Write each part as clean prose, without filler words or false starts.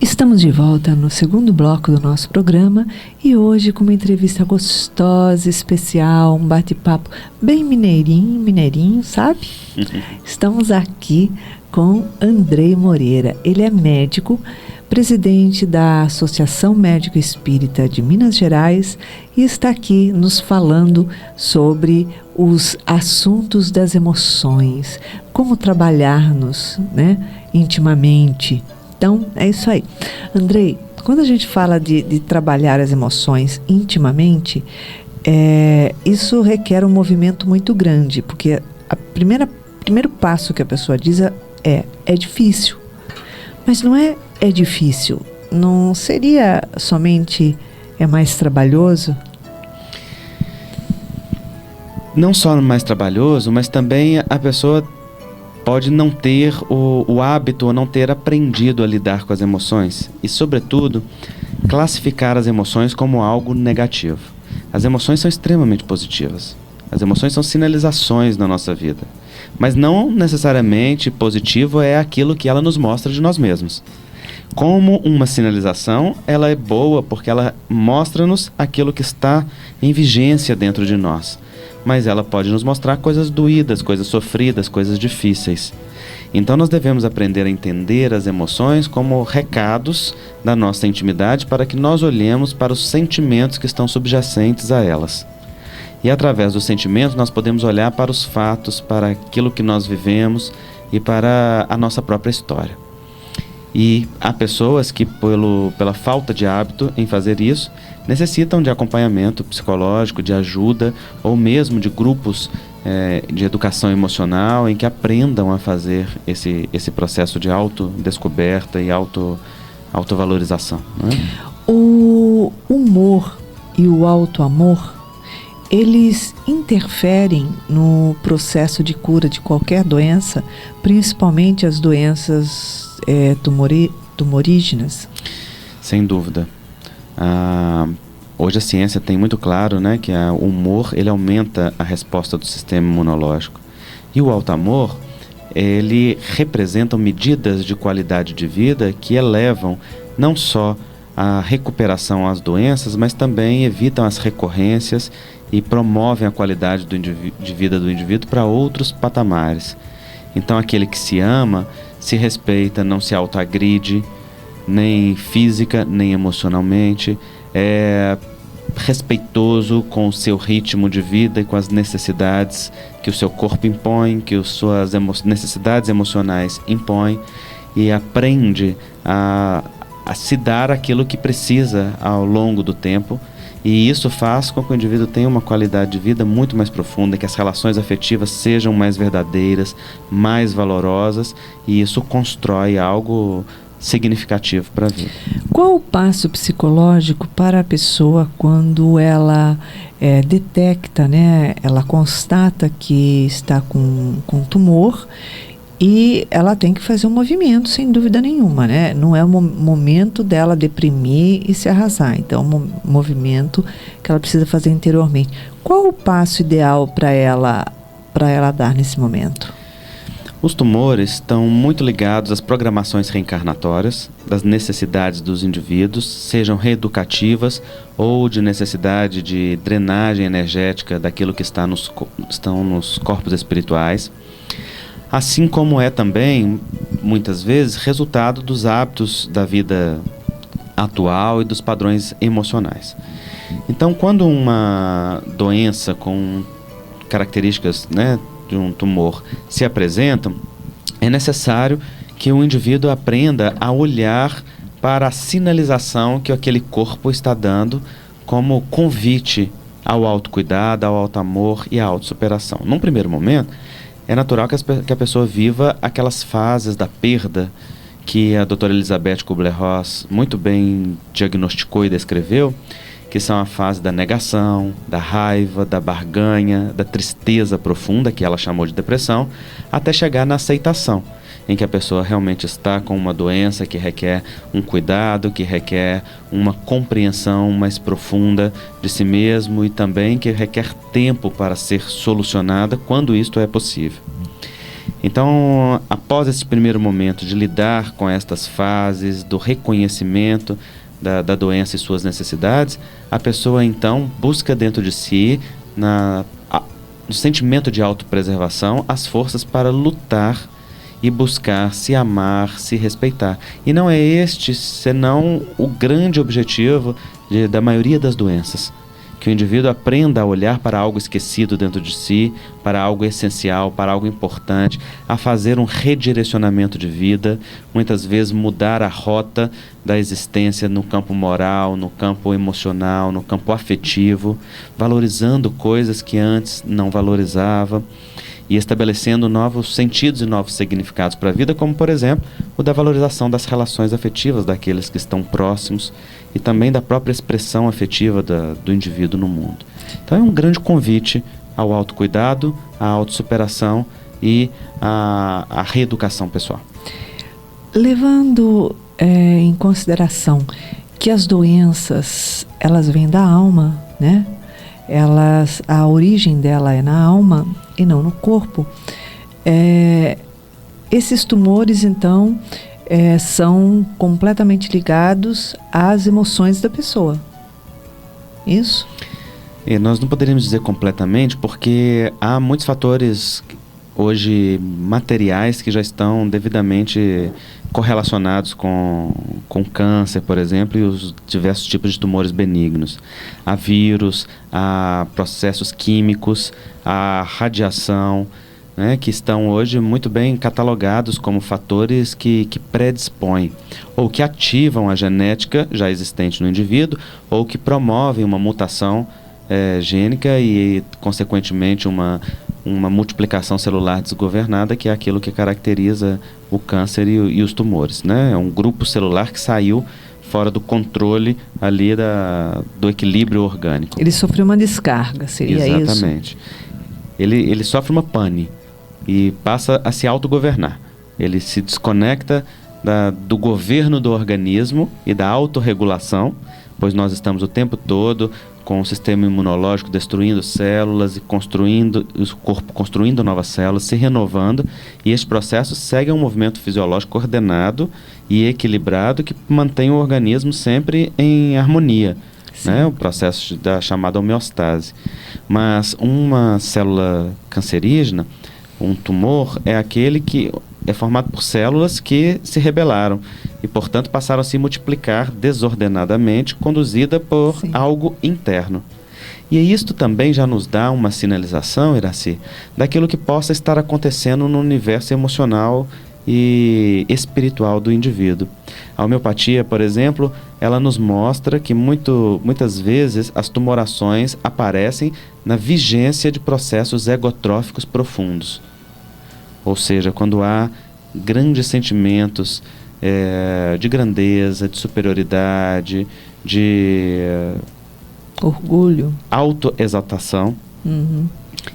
Estamos de volta no segundo bloco do nosso programa e hoje com uma entrevista gostosa, especial, um bate-papo bem mineirinho, sabe? Estamos aqui com Andrei Moreira. Ele é médico, presidente da Associação Médico Espírita de Minas Gerais e está aqui nos falando sobre os assuntos das emoções, como trabalhar-nos, né, intimamente. Então, é isso aí. Andrei, quando a gente fala de trabalhar as emoções intimamente, isso requer um movimento muito grande, porque primeiro passo que a pessoa diz é difícil. Mas não é difícil, não seria somente mais trabalhoso? Não só mais trabalhoso, mas também a pessoa pode não ter o hábito ou não ter aprendido a lidar com as emoções e, sobretudo, classificar as emoções como algo negativo. As emoções são extremamente positivas. As emoções são sinalizações na nossa vida. Mas não necessariamente positivo é aquilo que ela nos mostra de nós mesmos. Como uma sinalização, ela é boa porque ela mostra-nos aquilo que está em vigência dentro de nós. Mas ela pode nos mostrar coisas doídas, coisas sofridas, coisas difíceis. Então nós devemos aprender a entender as emoções como recados da nossa intimidade para que nós olhemos para os sentimentos que estão subjacentes a elas. E através dos sentimentos nós podemos olhar para os fatos, para aquilo que nós vivemos e para a nossa própria história. E há pessoas que, pela falta de hábito em fazer isso, necessitam de acompanhamento psicológico, de ajuda, ou mesmo de grupos de educação emocional em que aprendam a fazer esse processo de autodescoberta e autovalorização. Não é? O humor e o autoamor, eles interferem no processo de cura de qualquer doença, principalmente as doenças tumorígenas? Sem dúvida. Hoje a ciência tem muito claro, né, que o humor ele aumenta a resposta do sistema imunológico. E o autoamor, ele representa medidas de qualidade de vida que elevam não só a recuperação às doenças, mas também evitam as recorrências e promovem a qualidade de vida do indivíduo para outros patamares. Então aquele que se ama, se respeita, não se autoagride, nem física, nem emocionalmente, é respeitoso com o seu ritmo de vida e com as necessidades que o seu corpo impõe, que as suas necessidades emocionais impõem, e aprende a se dar aquilo que precisa ao longo do tempo. E isso faz com que o indivíduo tenha uma qualidade de vida muito mais profunda, que as relações afetivas sejam mais verdadeiras, mais valorosas, e isso constrói algo significativo para a vida. Qual o passo psicológico para a pessoa quando ela detecta, né, ela constata que está com tumor e ela tem que fazer um movimento, sem dúvida nenhuma, né? Não é o momento dela deprimir e se arrasar. Então, é um movimento que ela precisa fazer interiormente. Qual o passo ideal para ela dar nesse momento? Os tumores estão muito ligados às programações reencarnatórias, das necessidades dos indivíduos, sejam reeducativas ou de necessidade de drenagem energética daquilo que estão nos corpos espirituais. Assim como é também, muitas vezes, resultado dos hábitos da vida atual e dos padrões emocionais. Então, quando uma doença com características, né, de um tumor se apresentam, é necessário que o indivíduo aprenda a olhar para a sinalização que aquele corpo está dando como convite ao autocuidado, ao autoamor e à autossuperação. Num primeiro momento, é natural que a pessoa viva aquelas fases da perda que a doutora Elizabeth Kubler-Ross muito bem diagnosticou e descreveu, que são a fase da negação, da raiva, da barganha, da tristeza profunda, que ela chamou de depressão, até chegar na aceitação. em que a pessoa realmente está com uma doença que requer um cuidado, que requer uma compreensão mais profunda de si mesmo e também que requer tempo para ser solucionada quando isto é possível. Então, após esse primeiro momento de lidar com estas fases, do reconhecimento da doença e suas necessidades, a pessoa então busca dentro de si, no sentimento de autopreservação, as forças para lutar e buscar se amar, se respeitar. E não é este senão o grande objetivo da maioria das doenças. Que o indivíduo aprenda a olhar para algo esquecido dentro de si, para algo essencial, para algo importante, a fazer um redirecionamento de vida, muitas vezes mudar a rota da existência no campo moral, no campo emocional, no campo afetivo, valorizando coisas que antes não valorizava e estabelecendo novos sentidos e novos significados para a vida, como, por exemplo, o da valorização das relações afetivas daqueles que estão próximos e também da própria expressão afetiva do indivíduo no mundo. Então é um grande convite ao autocuidado, à autossuperação e à reeducação pessoal. Levando em consideração que as doenças, elas vêm da alma, né? A origem dela é na alma e não no corpo. Esses tumores, então, são completamente ligados às emoções da pessoa. Isso? Nós não poderíamos dizer completamente, porque há muitos fatores hoje materiais que já estão devidamente correlacionados com câncer, por exemplo, e os diversos tipos de tumores benignos. Há vírus, há processos químicos, há radiação, né, que estão hoje muito bem catalogados como fatores que predispõem ou que ativam a genética já existente no indivíduo ou que promovem uma mutação gênica e, consequentemente, uma multiplicação celular desgovernada, que é aquilo que caracteriza o câncer e os tumores, né? É um grupo celular que saiu fora do controle ali do equilíbrio orgânico. Ele sofreu uma descarga, seria isso? Exatamente. Ele sofre uma pane e passa a se autogovernar. Ele se desconecta do governo do organismo e da autorregulação, pois nós estamos o tempo todo com o sistema imunológico destruindo células e o corpo construindo novas células, se renovando, e este processo segue um movimento fisiológico ordenado e equilibrado que mantém o organismo sempre em harmonia, né? O processo da chamada homeostase. Mas uma célula cancerígena, um tumor, é aquele que é formado por células que se rebelaram e, portanto, passaram a se multiplicar desordenadamente, conduzida por algo interno. E isto também já nos dá uma sinalização, Iraci, daquilo que possa estar acontecendo no universo emocional e espiritual do indivíduo. A homeopatia, por exemplo, ela nos mostra que muitas vezes as tumorações aparecem na vigência de processos egotróficos profundos. Ou seja, quando há grandes sentimentos de grandeza, de superioridade, de orgulho, autoexaltação.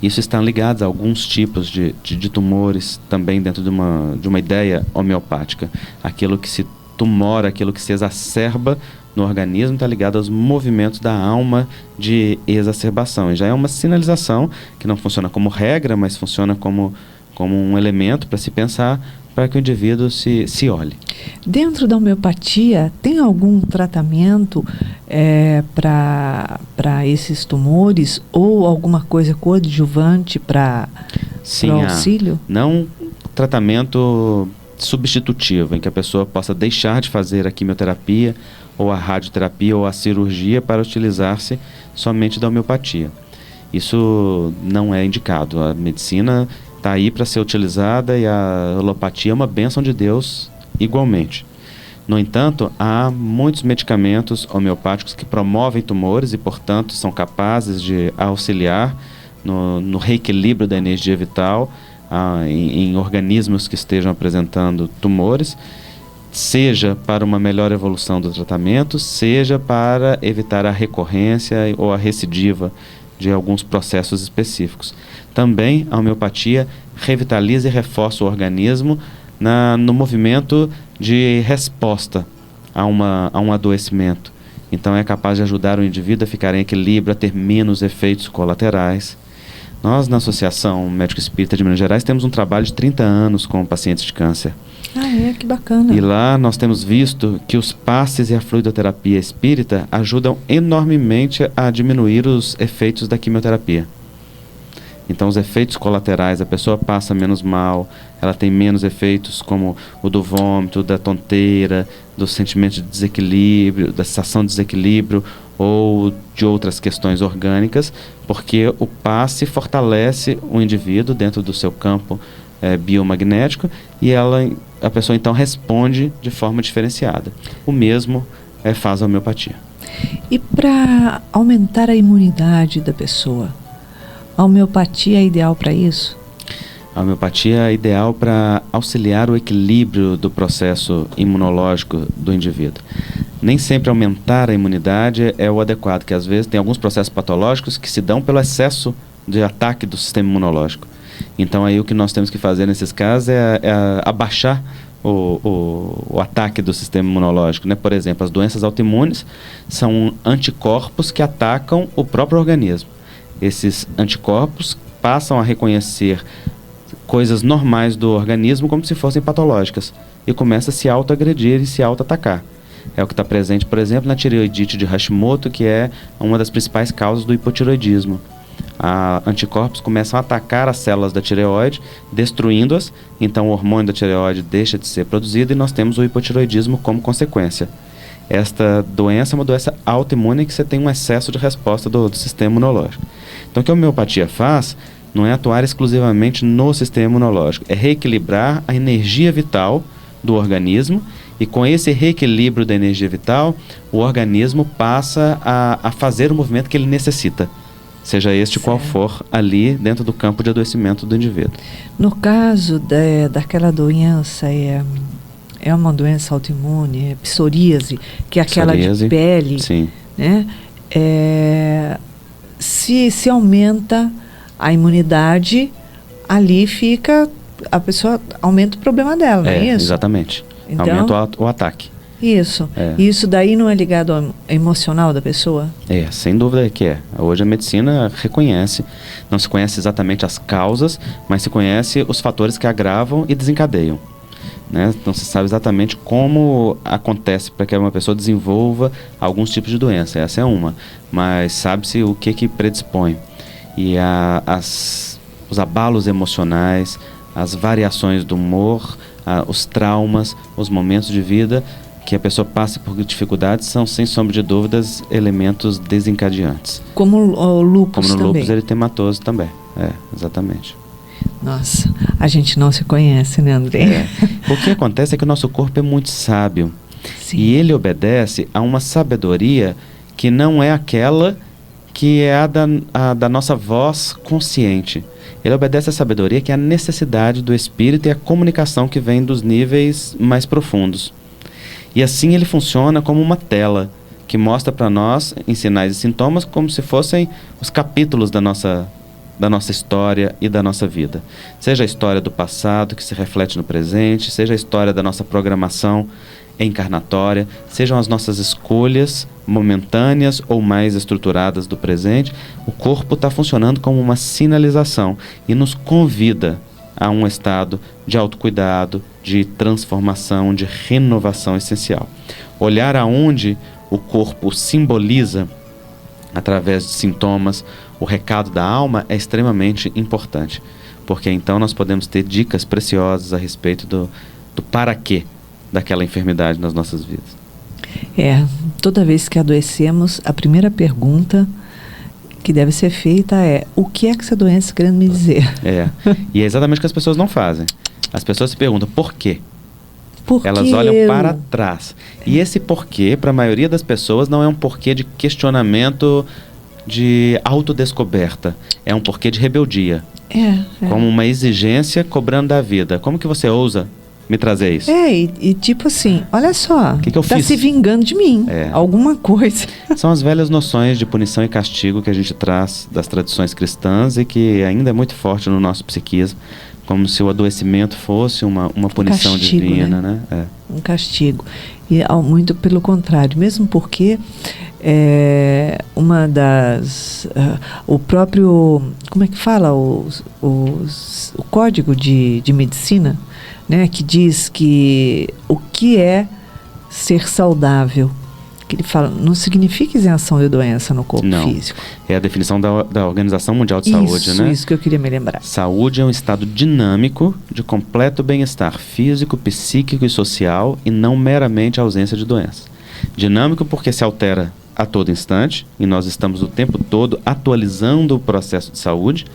Isso está ligado a alguns tipos de tumores também dentro de uma ideia homeopática. Aquilo que se tumora, aquilo que se exacerba no organismo está ligado aos movimentos da alma de exacerbação. E já é uma sinalização que não funciona como regra, mas funciona como um elemento para se pensar, para que o indivíduo se olhe. Dentro da homeopatia, tem algum tratamento para esses tumores ou alguma coisa coadjuvante para auxílio? Não tratamento substitutivo, em que a pessoa possa deixar de fazer a quimioterapia ou a radioterapia ou a cirurgia para utilizar-se somente da homeopatia. Isso não é indicado. A medicina está aí para ser utilizada e a alopatia é uma bênção de Deus igualmente. No entanto, há muitos medicamentos homeopáticos que promovem tumores e, portanto, são capazes de auxiliar no reequilíbrio da energia vital em organismos que estejam apresentando tumores, seja para uma melhor evolução do tratamento, seja para evitar a recorrência ou a recidiva de alguns processos específicos. Também a homeopatia revitaliza e reforça o organismo no movimento de resposta a um adoecimento. Então é capaz de ajudar o indivíduo a ficar em equilíbrio, a ter menos efeitos colaterais. Nós, na Associação Médico Espírita de Minas Gerais, temos um trabalho de 30 anos com pacientes de câncer. Que bacana. E lá nós temos visto que os passes e a fluidoterapia espírita ajudam enormemente a diminuir os efeitos da quimioterapia. Então os efeitos colaterais, a pessoa passa menos mal, ela tem menos efeitos como o do vômito, da tonteira, do sentimento de desequilíbrio, da sensação de desequilíbrio ou de outras questões orgânicas, porque o passe fortalece o indivíduo dentro do seu campo biomagnético e a pessoa então responde de forma diferenciada. O mesmo faz a homeopatia. E para aumentar a imunidade da pessoa, a homeopatia é ideal para isso? A homeopatia é ideal para auxiliar o equilíbrio do processo imunológico do indivíduo. Nem sempre aumentar a imunidade é o adequado, porque às vezes tem alguns processos patológicos que se dão pelo excesso de ataque do sistema imunológico. Então aí o que nós temos que fazer nesses casos é abaixar o ataque do sistema imunológico, né? Por exemplo, as doenças autoimunes são anticorpos que atacam o próprio organismo. Esses anticorpos passam a reconhecer coisas normais do organismo como se fossem patológicas e começa a se autoagredir e se autoatacar. É o que está presente, por exemplo, na tireoidite de Hashimoto, que é uma das principais causas do hipotireoidismo. Anticorpos começam a atacar as células da tireoide, destruindo-as, então o hormônio da tireoide deixa de ser produzido e nós temos o hipotireoidismo como consequência. Esta doença é uma doença autoimune que você tem um excesso de resposta do sistema imunológico. Então o que a homeopatia faz não é atuar exclusivamente no sistema imunológico, é reequilibrar a energia vital do organismo e com esse reequilíbrio da energia vital, o organismo passa a fazer o movimento que ele necessita, seja este qual for ali dentro do campo de adoecimento do indivíduo. No caso daquela doença, é uma doença autoimune, é psoríase, que é aquela de pele, sim, né? Se aumenta a imunidade, ali a pessoa aumenta o problema dela, não é isso? Exatamente. Então, aumenta o ataque. Isso. Isso daí não é ligado ao emocional da pessoa? Sem dúvida que é. Hoje a medicina reconhece, não se conhece exatamente as causas, mas se conhece os fatores que agravam e desencadeiam. Né? Não se sabe exatamente como acontece para que uma pessoa desenvolva alguns tipos de doença. Essa é uma. Mas sabe-se o que predispõe. E os abalos emocionais, as variações do humor, os traumas, os momentos de vida que a pessoa passa por dificuldades são, sem sombra de dúvidas, elementos desencadeantes. Como o lúpus também. Como no lúpus eritematoso também. Exatamente. Nossa, a gente não se conhece, né, André? O que acontece é que o nosso corpo é muito sábio. Sim. E ele obedece a uma sabedoria que não é aquela que é a da nossa voz consciente. Ele obedece à sabedoria que é a necessidade do espírito e a comunicação que vem dos níveis mais profundos. E assim ele funciona como uma tela que mostra para nós, em sinais e sintomas, como se fossem os capítulos da nossa história e da nossa vida. Seja a história do passado que se reflete no presente, seja a história da nossa programação encarnatória, sejam as nossas escolhas momentâneas ou mais estruturadas do presente, o corpo está funcionando como uma sinalização e nos convida a um estado de autocuidado, de transformação, de renovação essencial. Olhar aonde o corpo simboliza, através de sintomas, o recado da alma é extremamente importante, porque então nós podemos ter dicas preciosas a respeito do para quê daquela enfermidade nas nossas vidas. Toda vez que adoecemos, a primeira pergunta que deve ser feita é: o que é que essa doença está querendo me dizer? E é exatamente o que as pessoas não fazem. As pessoas se perguntam por quê? Porque elas olham para trás. E esse porquê, para a maioria das pessoas, não é um porquê de questionamento, de autodescoberta. É um porquê de rebeldia. Como uma exigência cobrando da vida. Como que você ousa me trazer isso? E tipo assim, olha só, que eu tá fiz? Se vingando de mim, alguma coisa. São as velhas noções de punição e castigo que a gente traz das tradições cristãs e que ainda é muito forte no nosso psiquismo. Como se o adoecimento fosse uma punição castigo, divina, né? Um castigo. E muito pelo contrário, mesmo porque o próprio, como é que fala, o Código de Medicina, né, que diz que o que é ser saudável, que ele fala, não significa isenção de doença no corpo físico. É a definição da Organização Mundial de Saúde, né? Isso que eu queria me lembrar. Saúde é um estado dinâmico de completo bem-estar físico, psíquico e social e não meramente a ausência de doença. Dinâmico porque se altera a todo instante e nós estamos o tempo todo atualizando o processo de saúde,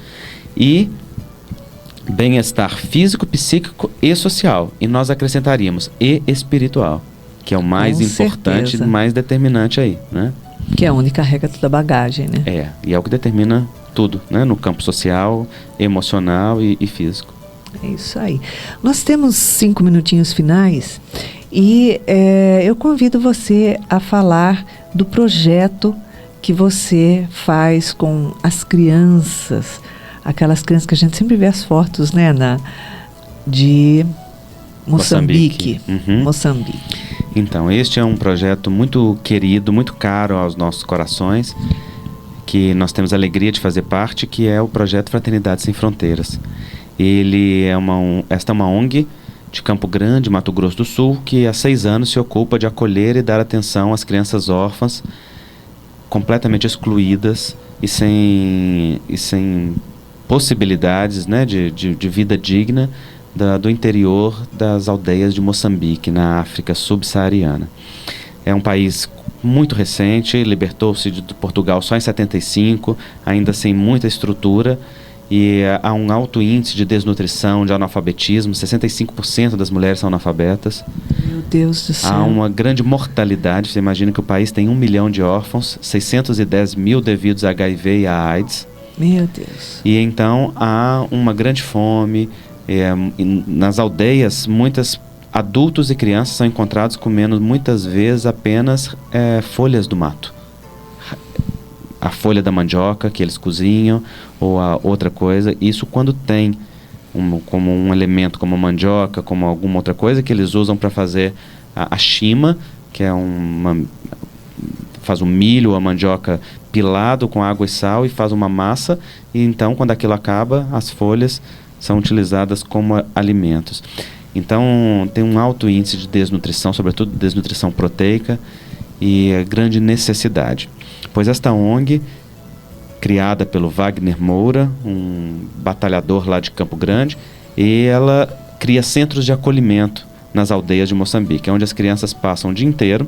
e bem-estar físico, psíquico e social. E nós acrescentaríamos e espiritual, que é o mais importante e mais determinante aí, né? Que é onde carrega toda a bagagem, né? E é o que determina tudo, né? No campo social, emocional e físico. É isso aí. Nós temos 5 minutinhos finais e eu convido você a falar do projeto que você faz com as crianças, aquelas crianças que a gente sempre vê as fotos, né, de Moçambique. Moçambique. Então, este é um projeto muito querido, muito caro aos nossos corações, que nós temos a alegria de fazer parte, que é o projeto Fraternidade Sem Fronteiras. Esta é uma ONG de Campo Grande, Mato Grosso do Sul, que há 6 anos se ocupa de acolher e dar atenção às crianças órfãs, completamente excluídas e sem possibilidades, né, de vida digna, do interior das aldeias de Moçambique, na África subsaariana. É um país muito recente, libertou-se de Portugal só em 75, ainda sem muita estrutura, e há um alto índice de desnutrição, de analfabetismo, 65% das mulheres são analfabetas. Meu Deus do céu. Há uma grande mortalidade, você imagina que o país tem 1 milhão de órfãos, 610 mil devidos a HIV e a AIDS. Meu Deus. E então há uma grande fome. Nas aldeias, muitos adultos e crianças são encontrados comendo muitas vezes apenas folhas do mato. A folha da mandioca que eles cozinham ou a outra coisa. Isso quando tem como um elemento, como a mandioca, como alguma outra coisa que eles usam para fazer a shima, que é faz o milho ou a mandioca pilado com água e sal e faz uma massa, e então quando aquilo acaba, as folhas são utilizadas como alimentos. Então tem um alto índice de desnutrição, sobretudo desnutrição proteica, e grande necessidade. Pois esta ONG, criada pelo Wagner Moura, um batalhador lá de Campo Grande, e ela cria centros de acolhimento nas aldeias de Moçambique, onde as crianças passam o dia inteiro,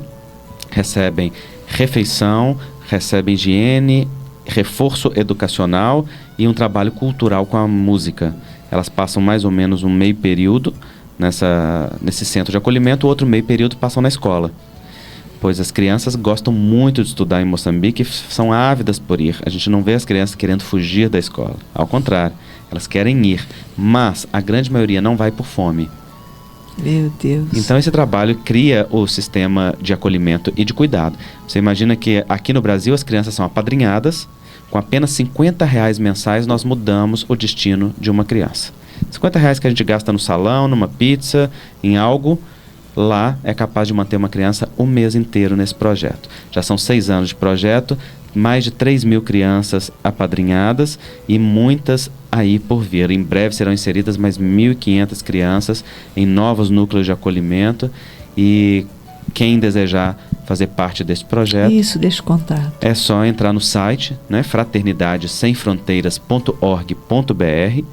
recebem refeição, recebem higiene, reforço educacional e um trabalho cultural com a música. Elas passam mais ou menos um meio período nesse centro de acolhimento, o outro meio período passam na escola. Pois as crianças gostam muito de estudar em Moçambique e são ávidas por ir. A gente não vê as crianças querendo fugir da escola. Ao contrário, elas querem ir, mas a grande maioria não vai por fome. Meu Deus. Então esse trabalho cria o sistema de acolhimento e de cuidado. Você imagina que aqui no Brasil as crianças são apadrinhadas. Com apenas R$50 mensais nós mudamos o destino de uma criança. R$50 que a gente gasta no salão, numa pizza, em algo, lá é capaz de manter uma criança o mês inteiro nesse projeto. Já são 6 anos de projeto, mais de 3.000 crianças apadrinhadas e muitas aí por vir. Em breve serão inseridas mais 1.500 crianças em novos núcleos de acolhimento, e quem desejar fazer parte desse projeto, isso, deixa eu contar. É só entrar no site, né, fraternidadesemfronteiras.org.br,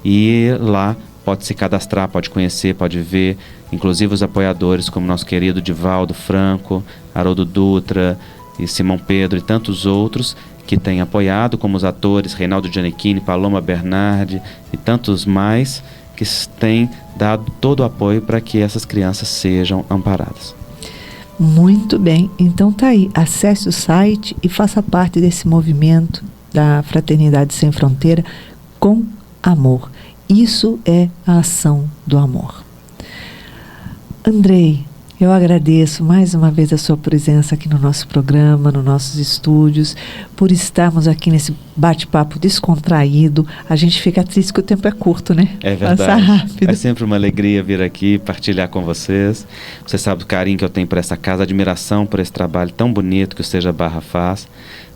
e lá pode se cadastrar, pode conhecer, pode ver, inclusive os apoiadores como nosso querido Divaldo Franco, Haroldo Dutra e Simão Pedro e tantos outros que têm apoiado, como os atores Reinaldo Giannichini, Paloma Bernardi e tantos mais, que têm dado todo o apoio para que essas crianças sejam amparadas. Muito bem, então tá aí, acesse o site e faça parte desse movimento da Fraternidade Sem Fronteira com amor. Isso é a ação do amor. Andrei, Eu agradeço mais uma vez a sua presença aqui no nosso programa, nos nossos estúdios, por estarmos aqui nesse bate-papo descontraído. A gente fica triste que o tempo é curto, né? É verdade. Passa rápido. É sempre uma alegria vir aqui partilhar com vocês. Você sabe do carinho que eu tenho por essa casa, admiração por esse trabalho tão bonito que o Seja Barra faz.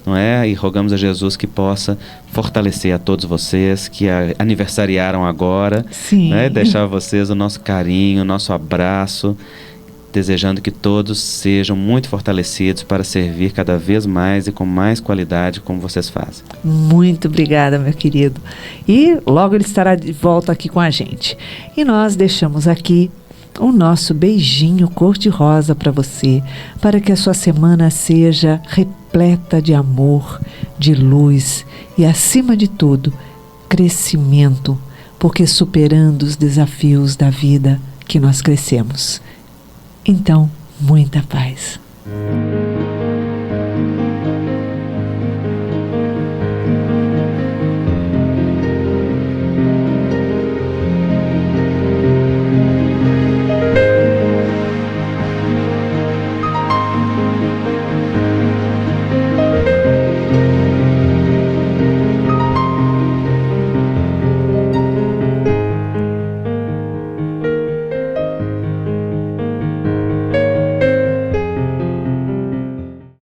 Não é? E rogamos a Jesus que possa fortalecer a todos vocês que aniversariaram agora. Sim. Né? Deixar a vocês o nosso carinho, o nosso abraço, desejando que todos sejam muito fortalecidos para servir cada vez mais e com mais qualidade como vocês fazem. Muito obrigada, meu querido. E logo ele estará de volta aqui com a gente. E nós deixamos aqui o nosso beijinho cor-de-rosa para você, para que a sua semana seja repleta de amor, de luz e, acima de tudo, crescimento, porque superando os desafios da vida que nós crescemos. Então, muita paz.